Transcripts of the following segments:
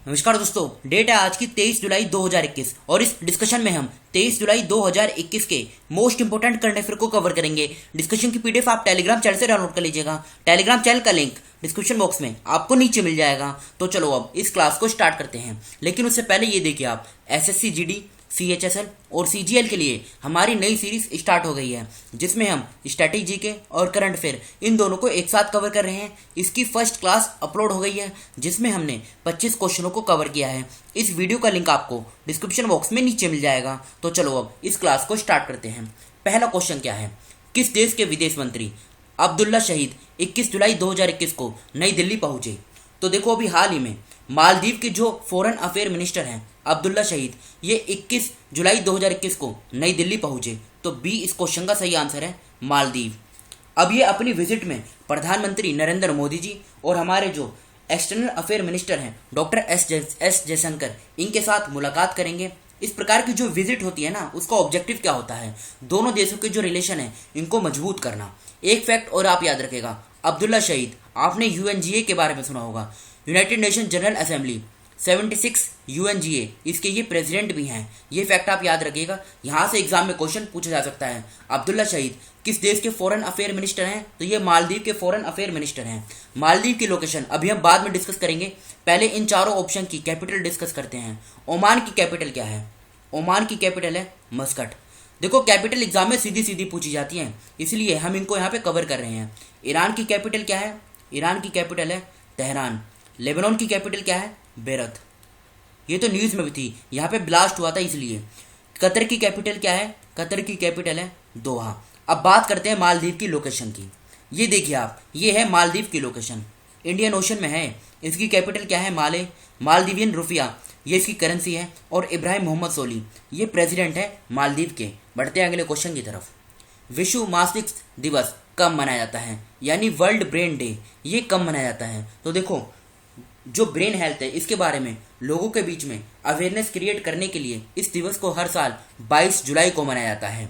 नमस्कार दोस्तों, डेट है आज की 23 जुलाई 2021 और इस डिस्कशन में हम 23 जुलाई 2021 के मोस्ट इंपोर्टेंट करंट अफेयर को कवर करेंगे। डिस्कशन की पीडीएफ आप टेलीग्राम चैनल से डाउनलोड कर लीजिएगा। टेलीग्राम चैनल का लिंक डिस्क्रिप्शन बॉक्स में आपको नीचे मिल जाएगा। तो चलो अब इस क्लास को स्टार्ट करते हैं, लेकिन उससे पहले ये देखिए आप एसएससी जीडी, सीएचएसएल और सीजीएल के लिए हमारी नई सीरीज स्टार्ट हो गई है, जिसमें हम स्टैटिक जीके और करंट अफेयर इन दोनों को एक साथ कवर कर रहे हैं। इसकी फर्स्ट क्लास अपलोड हो गई है, जिसमें हमने 25 क्वेश्चनों को कवर किया है। इस वीडियो का लिंक आपको डिस्क्रिप्शन बॉक्स में नीचे मिल जाएगा। तो चलो अब इस क्लास को स्टार्ट करते हैं। पहला क्वेश्चन क्या है, किस देश के विदेश मंत्री अब्दुल्ला शहीद 21 जुलाई 2021 को नई दिल्ली पहुंचे? तो देखो, अभी हाल ही में मालदीव के जो फॉरेन अफेयर मिनिस्टर हैं अब्दुल्ला शहीद, ये 21 जुलाई 2021 को नई दिल्ली पहुंचे। तो बी इस क्वेश्चन का सही आंसर है, मालदीव। अब ये अपनी विजिट में प्रधानमंत्री नरेंद्र मोदी जी और हमारे जो एक्सटर्नल अफेयर मिनिस्टर हैं डॉक्टर एस जयशंकर, इनके साथ मुलाकात करेंगे। इस प्रकार की जो विजिट होती है ना, उसका ऑब्जेक्टिव क्या होता है? दोनों देशों के जो रिलेशन है इनको मजबूत करना। एक फैक्ट और आप याद रखेगा, अब्दुल्ला शहीद, आपने यूएनजीए के बारे में सुना होगा, United nation general assembly 76 UNGA, इसके ये प्रेसिडेंट भी हैं। ये फैक्ट आप याद रखिएगा, यहाँ से एग्जाम में क्वेश्चन पूछा जा सकता है। अब्दुल्ला शहीद किस देश के फॉरेन अफेयर मिनिस्टर हैं? तो ये मालदीव के फॉरेन अफेयर मिनिस्टर हैं। मालदीव की लोकेशन अभी हम बाद में डिस्कस करेंगे, पहले इन चारों ऑप्शन की कैपिटल डिस्कस करते हैं। ओमान की कैपिटल क्या है? ओमान की कैपिटल है मस्कट। देखो, कैपिटल एग्जाम में सीधी सीधी पूछी जाती हैं, इसलिए हम इनको यहाँ पे कवर कर रहे हैं। ईरान की कैपिटल क्या है? ईरान की कैपिटल है तेहरान। लेबनान की कैपिटल क्या है? बेरत। ये तो न्यूज़ में भी थी, यहाँ पे ब्लास्ट हुआ था इसलिए। कतर की कैपिटल क्या है? कतर की कैपिटल है दोहा। अब बात करते हैं मालदीव की लोकेशन की। ये देखिए आप, ये है मालदीव की लोकेशन, इंडियन ओशन में है। इसकी कैपिटल क्या है? माले। मालदीवियन रुपया ये इसकी करेंसी है। और इब्राहिम मोहम्मद सोली ये प्रेसिडेंट है मालदीव के। बढ़ते हैं अगले क्वेश्चन की तरफ। विश्व मस्तिष्क दिवस कब मनाया जाता है? यानी वर्ल्ड ब्रेन डे, ये कब मनाया जाता है? तो देखो, जो ब्रेन हेल्थ है इसके बारे में लोगों के बीच में अवेयरनेस क्रिएट करने के लिए इस दिवस को हर साल 22 जुलाई को मनाया जाता है।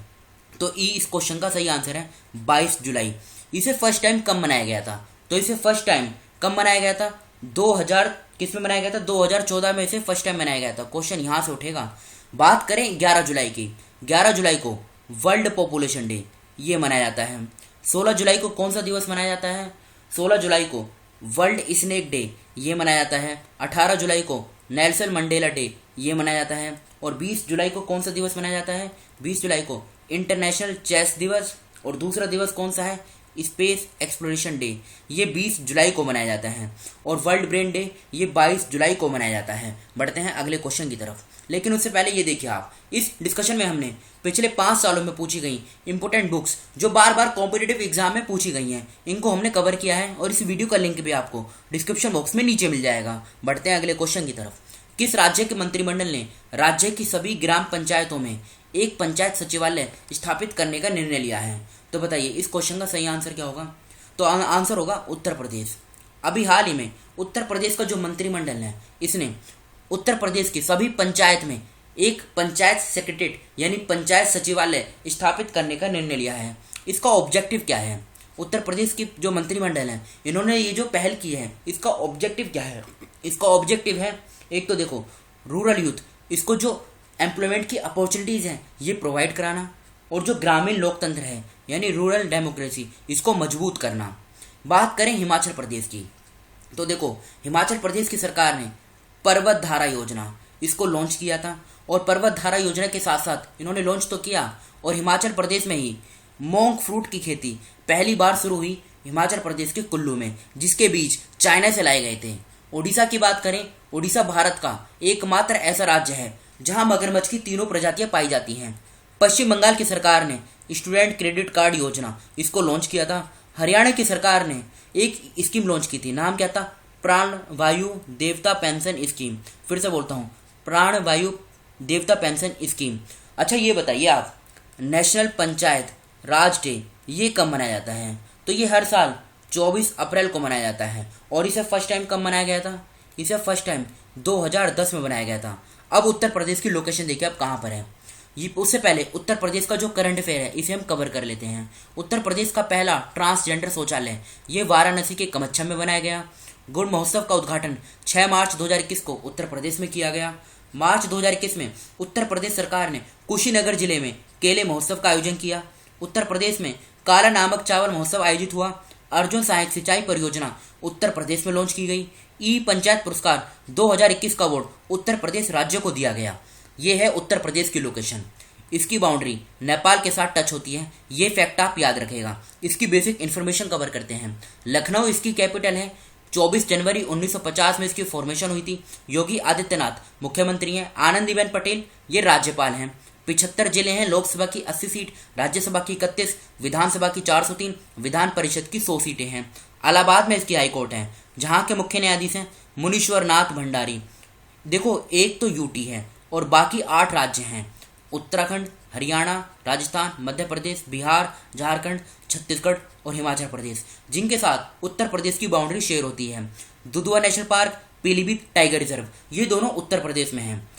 तो ई इस क्वेश्चन का सही आंसर है 22 जुलाई। इसे फर्स्ट टाइम कब मनाया गया था? तो इसे फर्स्ट टाइम कब मनाया गया था? 2000 किस में मनाया गया था? 2014 में इसे फर्स्ट टाइम मनाया गया था। क्वेश्चन यहाँ से उठेगा। बात करें 11 जुलाई की, 11 जुलाई को वर्ल्ड पॉपुलेशन डे ये मनाया जाता है। 16 जुलाई को कौन सा दिवस मनाया जाता है? 16 जुलाई को वर्ल्ड स्नेक डे ये मनाया जाता है। 18 जुलाई को नेल्सन मंडेला डे ये मनाया जाता है। और 20 जुलाई को कौन सा दिवस मनाया जाता है? 20 जुलाई को इंटरनेशनल चेस दिवस। और दूसरा दिवस कौन सा है? स्पेस एक्सप्लोरेशन डे, ये 20 जुलाई को मनाया जाता है। और वर्ल्ड ब्रेन डे ये 22 जुलाई को मनाया जाता है। बढ़ते हैं अगले क्वेश्चन की तरफ, लेकिन उससे पहले ये देखिए आप, इस डिस्कशन में हमने पिछले 5 सालों में पूछी गई इंपोर्टेंट बुक्स जो बार बार कॉम्पिटिटिव एग्जाम में पूछी गई हैं, इनको हमने कवर किया है और इस वीडियो का लिंक भी आपको डिस्क्रिप्शन बॉक्स में नीचे मिल जाएगा। बढ़ते हैं अगले क्वेश्चन की तरफ। किस राज्य के मंत्रिमंडल ने राज्य की सभी ग्राम पंचायतों में एक पंचायत सचिवालय स्थापित करने का निर्णय लिया है? तो बताइए इस क्वेश्चन का सही आंसर क्या होगा? तो आंसर होगा उत्तर प्रदेश। अभी हाल ही में उत्तर प्रदेश का जो मंत्रिमंडल है, इसने उत्तर प्रदेश की सभी पंचायत में एक पंचायत सेक्रेटरीट यानी पंचायत सचिवालय स्थापित करने का निर्णय लिया है। इसका ऑब्जेक्टिव क्या है? उत्तर प्रदेश की जो मंत्रिमंडल है, इन्होंने ये जो पहल की है, इसका ऑब्जेक्टिव क्या है? इसका ऑब्जेक्टिव है, एक तो देखो, रूरल यूथ, इसको जो एम्प्लॉयमेंट की अपॉर्चुनिटीज़ हैं ये प्रोवाइड कराना, और जो ग्रामीण लोकतंत्र है यानी रूरल डेमोक्रेसी, इसको मजबूत करना। बात करें हिमाचल प्रदेश की, तो देखो, हिमाचल प्रदेश की सरकार ने पर्वत धारा योजना इसको लॉन्च किया था। और पर्वत धारा योजना के साथ साथ इन्होंने लॉन्च तो किया, और हिमाचल प्रदेश में ही मोंग फ्रूट की खेती पहली बार शुरू हुई हिमाचल प्रदेश के कुल्लू में, जिसके बीज चाइना से लाए गए थे। उड़ीसा की बात करें, उड़ीसा भारत का एकमात्र ऐसा राज्य है जहां मगरमच्छ की तीनों प्रजातियां पाई जाती हैं। पश्चिम बंगाल की सरकार ने स्टूडेंट क्रेडिट कार्ड योजना इसको लॉन्च किया था। हरियाणा की सरकार ने एक स्कीम लॉन्च की थी, नाम क्या था? प्राण वायु देवता पेंशन स्कीम। फिर से बोलता हूँ, प्राण वायु देवता पेंशन स्कीम। अच्छा, ये बताइए आप, नेशनल पंचायत राज डे ये कब मनाया जाता है? तो ये हर साल 24 अप्रैल को मनाया जाता है। और इसे फर्स्ट टाइम कब मनाया गया था? इसे फर्स्ट टाइम 2010 में बनाया गया था। अब उत्तर प्रदेश की लोकेशन देखिए आप कहाँ पर है। ये उससे पहले उत्तर प्रदेश का जो करंट अफेयर है इसे हम कवर कर लेते हैं। उत्तर प्रदेश का पहला ट्रांसजेंडर शौचालय ये वाराणसी के कमच्छम में बनाया गया। गुड़ महोत्सव का उद्घाटन 6 मार्च 2021 को उत्तर प्रदेश में किया गया। मार्च 2021 में उत्तर प्रदेश सरकार ने कुशीनगर जिले में केले महोत्सव का आयोजन किया। उत्तर प्रदेश में काला नामक चावल महोत्सव आयोजित हुआ। अर्जुन सहायक सिंचाई परियोजना उत्तर प्रदेश में लॉन्च की गई। ई पंचायत पुरस्कार 2021 का अवार्ड उत्तर प्रदेश राज्य को दिया गया। ये है उत्तर प्रदेश की लोकेशन। इसकी बाउंड्री नेपाल के साथ टच होती है, ये फैक्ट आप याद रखेगा। इसकी बेसिक इन्फॉर्मेशन कवर करते हैं। लखनऊ इसकी कैपिटल है। 24 जनवरी 1950 में इसकी फॉर्मेशन हुई थी। योगी आदित्यनाथ मुख्यमंत्री हैं। आनंदीबेन पटेल ये राज्यपाल हैं। 75 जिले हैं। लोकसभा की 80 सीट, राज्यसभा की 31, विधानसभा की 403, विधान परिषद की 100 सीटें हैं। इलाहाबाद में इसकी हाईकोर्ट है, जहाँ के मुख्य न्यायाधीश हैं मुनीश्वर नाथ भंडारी। देखो, एक तो यूटी है और बाकी 8 राज्य हैं, उत्तराखंड, हरियाणा, राजस्थान, मध्य प्रदेश, बिहार, झारखंड, छत्तीसगढ़ और हिमाचल प्रदेश, जिनके साथ उत्तर प्रदेश की बाउंड्री शेयर होती है। Dudhwa national park, Pilibhit tiger reserve, ये दोनों उत्तर प्रदेश में हैं।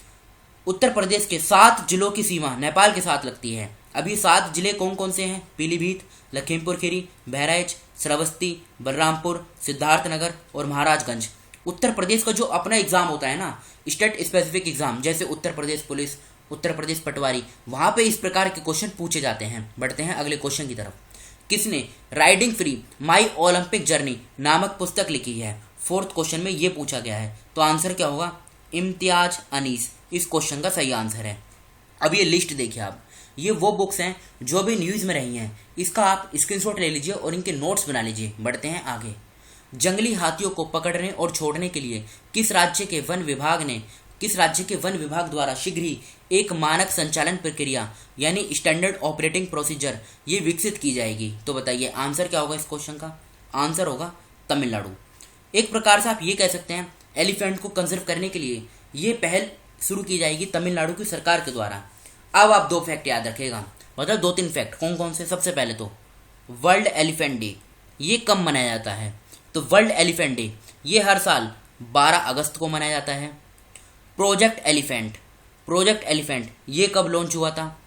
उत्तर प्रदेश के 7 जिलों की सीमा नेपाल के साथ लगती है। अभी 7 जिले कौन कौन से हैं? पीलीभीत, लखीमपुर खीरी, बहराइच, श्रावस्ती, बलरामपुर, सिद्धार्थनगर और महाराजगंज। उत्तर प्रदेश का जो अपना एग्जाम होता है ना, स्टेट स्पेसिफिक एग्जाम, जैसे उत्तर प्रदेश पुलिस, उत्तर प्रदेश पटवारी, वहां पे इस प्रकार के क्वेश्चन पूछे जाते हैं। बढ़ते हैं अगले क्वेश्चन की तरफ। किसने राइडिंग फ्री माई ओलंपिक जर्नी नामक पुस्तक लिखी है? 4th क्वेश्चन में ये पूछा गया है, तो आंसर क्या होगा? इम्तियाज अनीस इस क्वेश्चन का सही आंसर है। अब ये लिस्ट देखिए आप, ये वो बुक्स हैं जो भी न्यूज में रही हैं, इसका आप स्क्रीनशॉट ले लीजिए और इनके नोट्स बना लीजिए। बढ़ते हैं आगे। जंगली हाथियों को पकड़ने और छोड़ने के लिए किस राज्य के वन विभाग द्वारा शीघ्र ही एक मानक संचालन प्रक्रिया यानी स्टैंडर्ड ऑपरेटिंग प्रोसीजर ये विकसित की जाएगी? तो बताइए आंसर क्या होगा इस क्वेश्चन का? आंसर होगा तमिलनाडु। एक प्रकार से आप ये कह सकते हैं, एलिफेंट को कंजर्व करने के लिए ये पहल शुरू की जाएगी तमिलनाडु की सरकार के द्वारा। अब आप 2 फैक्ट याद रखेगा, मतलब 2-3 फैक्ट। कौन कौन से? सबसे पहले तो वर्ल्ड एलिफेंट डे ये कब मनाया जाता है? तो वर्ल्ड एलिफेंट डे ये हर साल 12 अगस्त को मनाया जाता है। प्रोजेक्ट एलिफेंट ये कब लॉन्च हुआ था?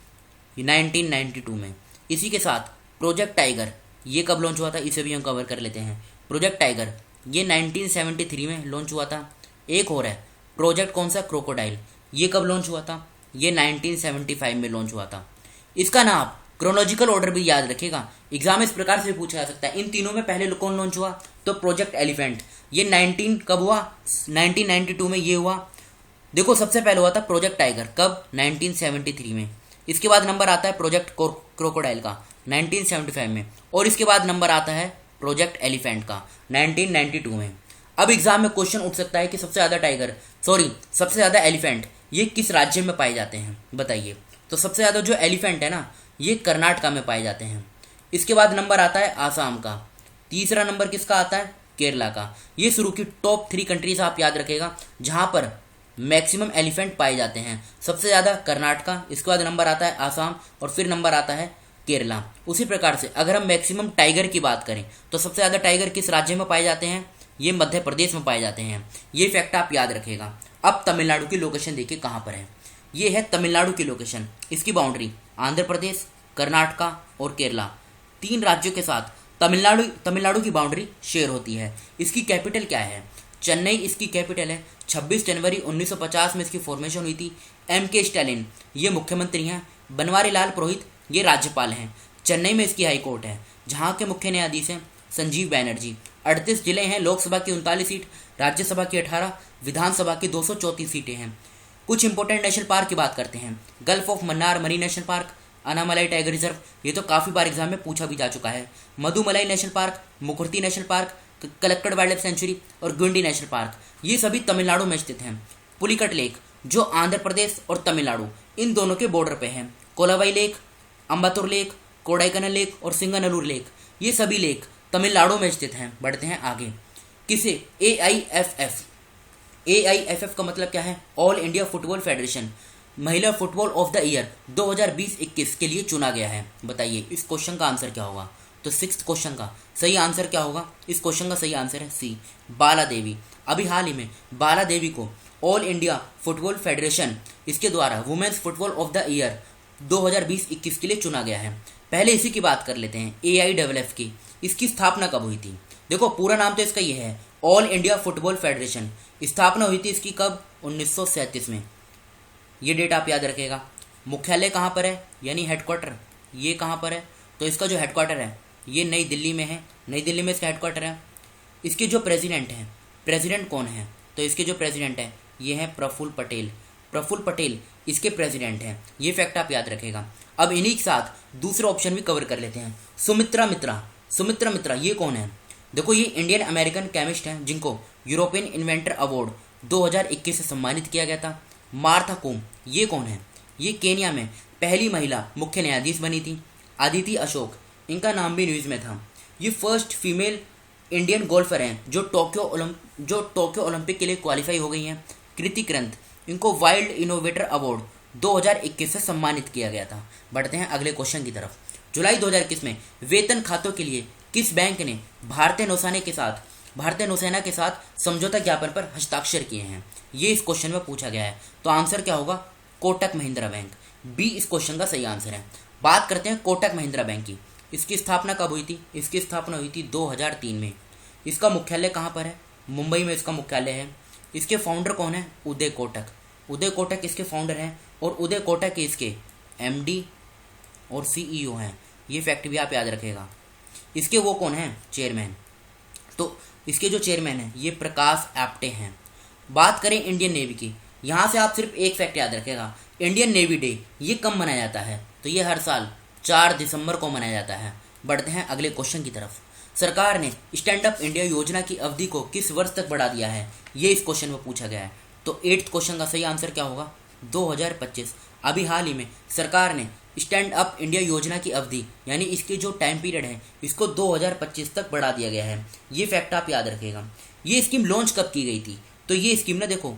1992 में। इसी के साथ प्रोजेक्ट टाइगर ये कब लॉन्च हुआ था? इसे भी हम कवर कर लेते हैं। प्रोजेक्ट टाइगर ये 1973 में लॉन्च हुआ था। एक और है प्रोजेक्ट कौन सा? क्रोकोडाइल, ये कब लॉन्च हुआ था? ये 1975 में लॉन्च हुआ था। इसका ना आप क्रोनोलॉजिकल ऑर्डर भी याद रखेगा, एग्जाम इस प्रकार से पूछा जा सकता है। इन तीनों में पहले कौन लॉन्च हुआ? तो प्रोजेक्ट एलिफेंट। ये 1992 में ये हुआ। देखो, सबसे पहले हुआ था प्रोजेक्ट टाइगर, कब? 1973 में। इसके बाद नंबर आता है प्रोजेक्ट क्रोकोडाइल का 1975 में, और इसके बाद नंबर आता है प्रोजेक्ट एलिफेंट का 1992 में। अब एग्जाम में क्वेश्चन उठ सकता है कि सबसे ज्यादा एलिफेंट ये किस राज्य में पाए जाते हैं? बताइए। तो सबसे ज्यादा जो एलिफेंट है ना, ये कर्नाटका में पाए जाते हैं। इसके बाद नंबर आता है आसाम का। तीसरा नंबर किसका आता है? केरला का। ये शुरू की टॉप 3 कंट्रीज आप याद रखेगा जहां पर मैक्सिमम एलिफेंट पाए जाते हैं। सबसे ज्यादा कर्नाटका, इसके बाद नंबर आता है आसाम और फिर नंबर आता है केरला। उसी प्रकार से अगर हम मैक्सिमम टाइगर की बात करें तो सबसे ज्यादा टाइगर किस राज्य में पाए जाते हैं? ये मध्य प्रदेश में पाए जाते हैं। ये फैक्ट आप याद रखेगा। अब तमिलनाडु की लोकेशन देखिए कहाँ पर है। ये है तमिलनाडु की लोकेशन। इसकी बाउंड्री आंध्र प्रदेश, कर्नाटका और केरला, 3 राज्यों के साथ तमिलनाडु की बाउंड्री शेयर होती है। इसकी कैपिटल क्या है? चेन्नई इसकी कैपिटल है। 26 जनवरी 1950 में इसकी फॉर्मेशन हुई थी। M.K. स्टैलिन ये मुख्यमंत्री हैं। बनवारी लाल पुरोहित ये राज्यपाल हैं। चेन्नई में इसकी हाई कोर्ट है, जहां के मुख्य न्यायाधीश हैं संजीव बैनर्जी। 38 जिले हैं। लोकसभा की 39 सीट, राज्यसभा की 18, विधानसभा की 234 सीटें हैं। कुछ इंपोर्टेंट नेशनल पार्क की बात करते हैं। Gulf of Mannar marine national park, Anamalai tiger reserve, ये तो काफी बार एग्जाम में पूछा भी जा चुका है। Mudumalai national park, Mukurthi national park, Kalakkad wild life sanctuary और गुंडी नेशनल पार्क, ये सभी तमिलनाडु में स्थित हैं। पुलिकट लेक जो आंध्र प्रदेश और तमिलनाडु इन दोनों के बॉर्डर पे है। कोलावाई लेक, अम्बातुर लेक, कोडाईकनाल लेक और सिंगानल्लूर लेक, ये सभी लेक तमिलनाडु में स्थित हैं। बढ़ते हैं आगे। किसे AIFF का मतलब क्या है? ऑल इंडिया फुटबॉल फेडरेशन महिला फुटबॉल ऑफ द ईयर 2020-21 के लिए चुना गया है। बताइए इस क्वेश्चन का आंसर क्या होगा? तो 6th क्वेश्चन का सही आंसर क्या होगा? इस क्वेश्चन का सही आंसर है सी, बाला देवी। अभी हाल ही में बाला देवी को ऑल इंडिया फुटबॉल फेडरेशन इसके द्वारा women's football of the year 2020-21 के लिए चुना गया है। पहले इसी की बात कर लेते हैं, AIFF की। इसकी स्थापना कब हुई थी? देखो पूरा नाम तो इसका ये है, ऑल इंडिया फुटबॉल फेडरेशन, स्थापना हुई थी इसकी कब? 1937 में। ये डेट आप याद रखेगा। मुख्यालय कहाँ पर है, यानी हेडक्वार्टर, ये कहाँ पर है? तो इसका जो हेडक्वार्टर है ये नई दिल्ली में है, नई दिल्ली में इसका हेडक्वार्टर है। इसके जो प्रेसिडेंट हैं, प्रेसिडेंट कौन है? तो इसके जो प्रेसिडेंट हैं ये हैं प्रफुल्ल पटेल, प्रफुल्ल पटेल इसके प्रेसिडेंट हैं। ये फैक्ट आप याद रखेगा। अब इन्हीं के साथ दूसरा ऑप्शन भी कवर कर लेते हैं। सुमित्रा मित्रा, सुमित्रा मित्रा ये कौन है? देखो ये इंडियन अमेरिकन केमिस्ट हैं जिनको यूरोपियन इन्वेंटर अवार्ड 2021 से सम्मानित किया गया था। मार्था कूम ये कौन है? ये केन्या में पहली महिला मुख्य न्यायाधीश बनी थी। अदिति अशोक, इनका नाम भी न्यूज़ में था। ये फर्स्ट फीमेल इंडियन गोल्फर हैं जो टोक्यो ओलंपिक के लिए क्वालिफाई हो गई हैं। कृति क्रंत, इनको वाइल्ड इनोवेटर अवार्ड 2021 से सम्मानित किया गया था। बढ़ते हैं अगले क्वेश्चन की तरफ। जुलाई 2021 में वेतन खातों के लिए किस बैंक ने भारतीय नौसेना के साथ समझौता ज्ञापन पर हस्ताक्षर किए हैं? ये इस क्वेश्चन में पूछा गया है। तो आंसर क्या होगा? कोटक महिंद्रा बैंक। बी इस क्वेश्चन का सही आंसर है। बात करते हैं कोटक महिंद्रा बैंक की। इसकी स्थापना कब हुई थी? इसकी स्थापना हुई थी 2003 में। इसका मुख्यालय कहाँ पर है? मुंबई में इसका मुख्यालय है। इसके फाउंडर कौन है? उदय कोटक, उदय कोटक इसके फाउंडर हैं और उदय कोटक के इसके एमडी और सीईओ हैं। ये फैक्ट भी आप याद रखेगा। इसके वो कौन हैं? चेयरमैन। तो इसके जो चेयरमैन हैं ये प्रकाश आप्टे हैं। बात करें इंडियन नेवी की, यहाँ से आप सिर्फ एक फैक्ट याद रखेगा। इंडियन नेवी डे ये कब मनाया जाता है? तो ये हर साल 4 दिसंबर को मनाया जाता है। बढ़ते हैं अगले क्वेश्चन की तरफ। सरकार ने स्टैंड अप इंडिया योजना की अवधि को किस वर्ष तक बढ़ा दिया है? ये इस क्वेश्चन में पूछा गया है। तो 8th क्वेश्चन का सही आंसर क्या होगा? 2025। अभी हाल ही में सरकार ने स्टैंड अप इंडिया योजना की अवधि यानी इसके जो टाइम पीरियड है इसको 2025 तक बढ़ा दिया गया है। ये फैक्ट आप याद रखेगा। ये स्कीम लॉन्च कब की गई थी? तो ये स्कीम ना देखो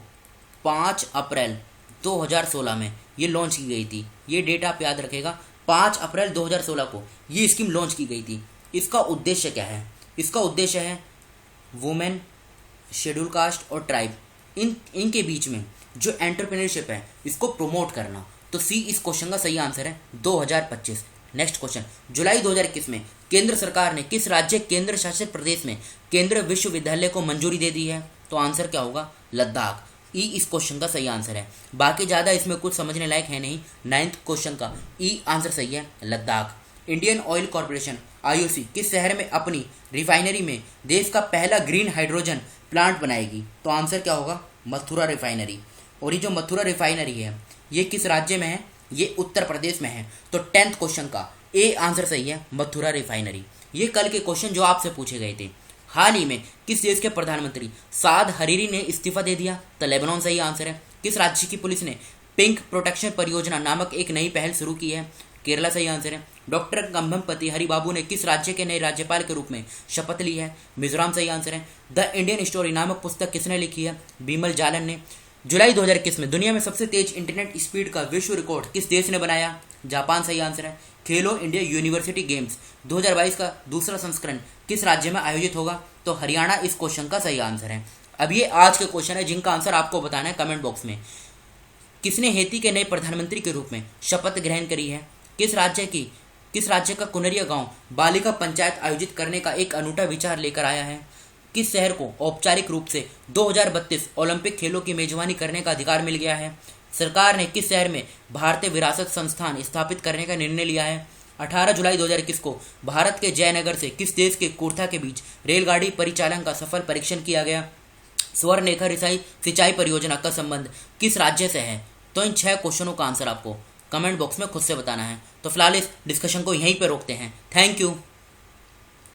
5 अप्रैल 2016 में ये लॉन्च की गई थी। ये डेट आप याद रखेगा, 5 अप्रैल 2016 को ये स्कीम लॉन्च की गई थी। इसका उद्देश्य क्या है? इसका उद्देश्य है वुमेन, शेड्यूल कास्ट और ट्राइब इनके बीच में जो एंटरप्रेन्योरशिप है इसको प्रमोट करना। तो सी इस क्वेश्चन का सही आंसर है 2025। नेक्स्ट क्वेश्चन, जुलाई 2021 में केंद्र सरकार ने किस राज्य केंद्र शासित प्रदेश में केंद्रीय विश्वविद्यालय को मंजूरी दे दी है? तो आंसर क्या होगा? लद्दाख। ई इस क्वेश्चन का सही आंसर है। बाकी ज़्यादा इसमें कुछ समझने लायक है नहीं। 9th क्वेश्चन का ई आंसर सही है, Ladakh. Indian oil corporation IOC किस शहर में अपनी रिफाइनरी में देश का पहला ग्रीन हाइड्रोजन प्लांट बनाएगी? तो आंसर क्या होगा? मथुरा रिफाइनरी। और ये जो मथुरा रिफाइनरी है ये किस राज्य में है? ये उत्तर प्रदेश में है। तो 10th क्वेश्चन का ए आंसर सही है, मथुरा रिफाइनरी। ये कल के क्वेश्चन जो आपसे पूछे गए थे। हाल ही में किस देश के प्रधानमंत्री साद हरीरी ने इस्तीफा दे दिया? तो लेबनान सही आंसर है। किस राज्य की पुलिस ने पिंक प्रोटेक्शन परियोजना नामक एक नई पहल शुरू की है? केरला सही आंसर है। डॉक्टर कंभमपति हरिबाबू ने किस राज्य के नए राज्यपाल के रूप में शपथ ली है? मिजोरम सही आंसर है। द इंडियन स्टोरी नामक पुस्तक किसने लिखी है? बिमल जालन ने। जुलाई 2021 में दुनिया में सबसे तेज इंटरनेट स्पीड का विश्व रिकॉर्ड किस देश ने बनाया? जापान सही आंसर है। खेलो इंडिया यूनिवर्सिटी गेम्स 2022 का दूसरा संस्करण किस राज्य में आयोजित होगा? तो हरियाणा इस क्वेश्चन का सही आंसर है। अब ये आज के क्वेश्चन है जिनका आंसर आपको बताना है कमेंट बॉक्स में। किसने हैती के नए प्रधानमंत्री के रूप में शपथ ग्रहण करी है? किस राज्य का कुनरिया गांव बालिका पंचायत आयोजित करने का एक अनूठा विचार लेकर आया है? किस शहर को औपचारिक रूप से 2032 ओलंपिक खेलों की मेजबानी करने का अधिकार मिल गया है? सरकार ने किस शहर में भारतीय विरासत संस्थान स्थापित करने का निर्णय लिया है? 18 जुलाई 2021 को भारत के जयनगर से किस देश के कुर्था के बीच रेलगाड़ी परिचालन का सफल परीक्षण किया गया? स्वर्णरेखा सिंचाई परियोजना का संबंध किस राज्य से है? तो इन 6 क्वेश्चनों का आंसर आपको कमेंट बॉक्स में खुद से बताना है। तो फिलहाल इस डिस्कशन को यहीं पर रोकते हैं। Thank you.